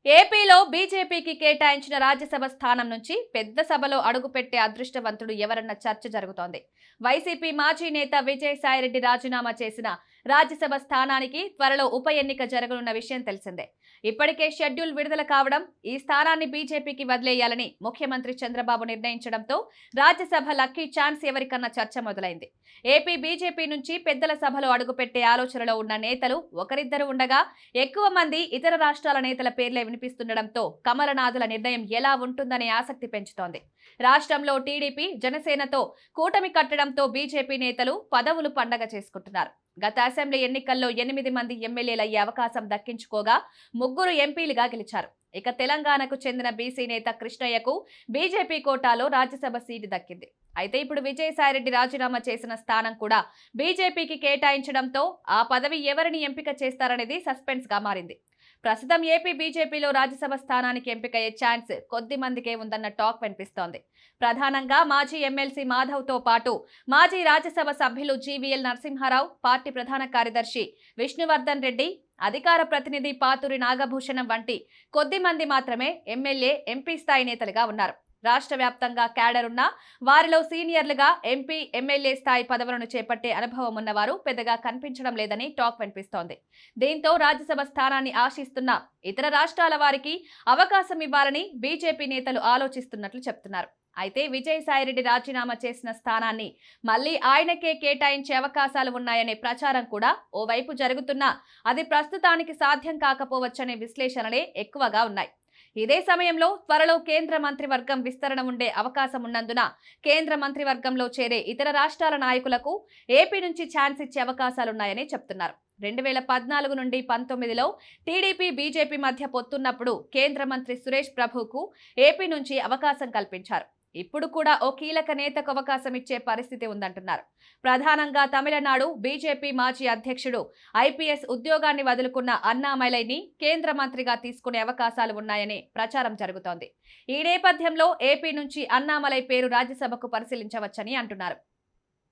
ఏపీలో బీజేపీకి కేటాయించిన రాజ్యసభ స్థానం నుంచి పెద్ద సభలో అడుగుపెట్టే అదృష్టవంతుడు ఎవరన్న చర్చ జరుగుతోంది. వైసీపీ మాజీ నేత విజయసాయిరెడ్డి రాజీనామా చేసిన రాజ్యసభ స్థానానికి త్వరలో ఉప ఎన్నిక జరగనున్న విషయం తెలిసిందే. ఇప్పటికే షెడ్యూల్ విడుదల కావడం, ఈ స్థానాన్ని బీజేపీకి వదిలేయాలని ముఖ్యమంత్రి చంద్రబాబు నిర్ణయించడంతో రాజ్యసభ లక్కీ ఛాన్స్ ఎవరికన్న చర్చ మొదలైంది. ఏపీ బీజేపీ నుంచి పెద్దల సభలో అడుగుపెట్టే ఆలోచనలో ఉన్న నేతలు ఒకరిద్దరు ఉండగా ఎక్కువ మంది ఇతర రాష్ట్రాల నేతల పేర్లే వినిపిస్తుండటంతో కమలనాథుల నిర్ణయం ఎలా ఉంటుందనే ఆసక్తి పెంచుతోంది. రాష్ట్రంలో టీడీపీ, జనసేనతో కూటమి కట్టడంతో బీజేపీ నేతలు పదవులు పండగ చేసుకుంటున్నారు. గత అసెంబ్లీ ఎన్నికల్లో 8 మంది ఎమ్మెల్యేలయ్యే అవకాశం దక్కించుకోగా 3 ఎంపీలుగా గెలిచారు. ఇక తెలంగాణకు చెందిన బీసీ నేత కృష్ణయ్యకు బీజేపీ కోటాలో రాజ్యసభ సీటు దక్కింది. అయితే ఇప్పుడు విజయసాయిరెడ్డి రాజీనామా చేసిన స్థానం కూడా బీజేపీకి కేటాయించడంతో ఆ పదవి ఎవరిని ఎంపిక చేస్తారనేది సస్పెన్స్ గా మారింది. ప్రస్తుతం ఏపీ బీజేపీలో రాజ్యసభ స్థానానికి ఎంపికయ్యే ఛాన్స్ కొద్ది మందికే ఉందన్న టాక్ వినిపిస్తోంది. ప్రధానంగా మాజీ ఎమ్మెల్సీ మాధవ్తో పాటు మాజీ రాజ్యసభ సభ్యులు జీవీఎల్ నరసింహారావు, పార్టీ ప్రధాన కార్యదర్శి విష్ణువర్ధన్ రెడ్డి, అధికార ప్రతినిధి పాతూరి నాగభూషణం వంటి కొద్ది మంది మాత్రమే ఎమ్మెల్యే, ఎంపీ స్థాయి నేతలుగా ఉన్నారు. రాష్ట్ర వ్యాప్తంగా క్యాడర్ ఉన్న వారిలో సీనియర్లుగా ఎంపీ, ఎమ్మెల్యే స్థాయి పదవులను చేపట్టే అనుభవం ఉన్నవారు పెద్దగా కనిపించడం లేదని టాక్ వినిపిస్తోంది. దీంతో రాజ్యసభ స్థానాన్ని ఆశిస్తున్న ఇతర రాష్ట్రాల వారికి అవకాశం ఇవ్వాలని బీజేపీ నేతలు ఆలోచిస్తున్నట్లు చెప్తున్నారు. అయితే విజయసాయిరెడ్డి రాజీనామా చేసిన స్థానాన్ని మళ్లీ ఆయనకే కేటాయించే అవకాశాలు ఉన్నాయనే ప్రచారం కూడా ఓవైపు జరుగుతున్నా అది ప్రస్తుతానికి సాధ్యం కాకపోవచ్చనే విశ్లేషణలే ఎక్కువగా ఉన్నాయి. ఇదే సమయంలో త్వరలో కేంద్ర మంత్రివర్గం విస్తరణ ఉండే అవకాశం ఉన్నందున కేంద్ర మంత్రివర్గంలో చేరే ఇతర రాష్ట్రాల నాయకులకు ఏపీ నుంచి ఛాన్స్ ఇచ్చే అవకాశాలున్నాయని చెప్తున్నారు. 2014 నుండి 19లో టీడీపీ, బీజేపీ మధ్య పొత్తున్నప్పుడు కేంద్ర మంత్రి సురేష్ ప్రభుకు ఏపీ నుంచి అవకాశం కల్పించారు. ఇప్పుడు కూడా ఓ కీలక నేతకు అవకాశం ఇచ్చే పరిస్థితి ఉందంటున్నారు. ప్రధానంగా తమిళనాడు బీజేపీ మాజీ అధ్యక్షుడు, ఐపీఎస్ ఉద్యోగాన్ని వదులుకున్న అన్నామలైని కేంద్ర మంత్రిగా తీసుకునే అవకాశాలు ఉన్నాయనే ప్రచారం జరుగుతోంది. ఈ నేపథ్యంలో ఏపీ నుంచి అన్నామలై పేరు రాజ్యసభకు పరిశీలించవచ్చని అంటున్నారు.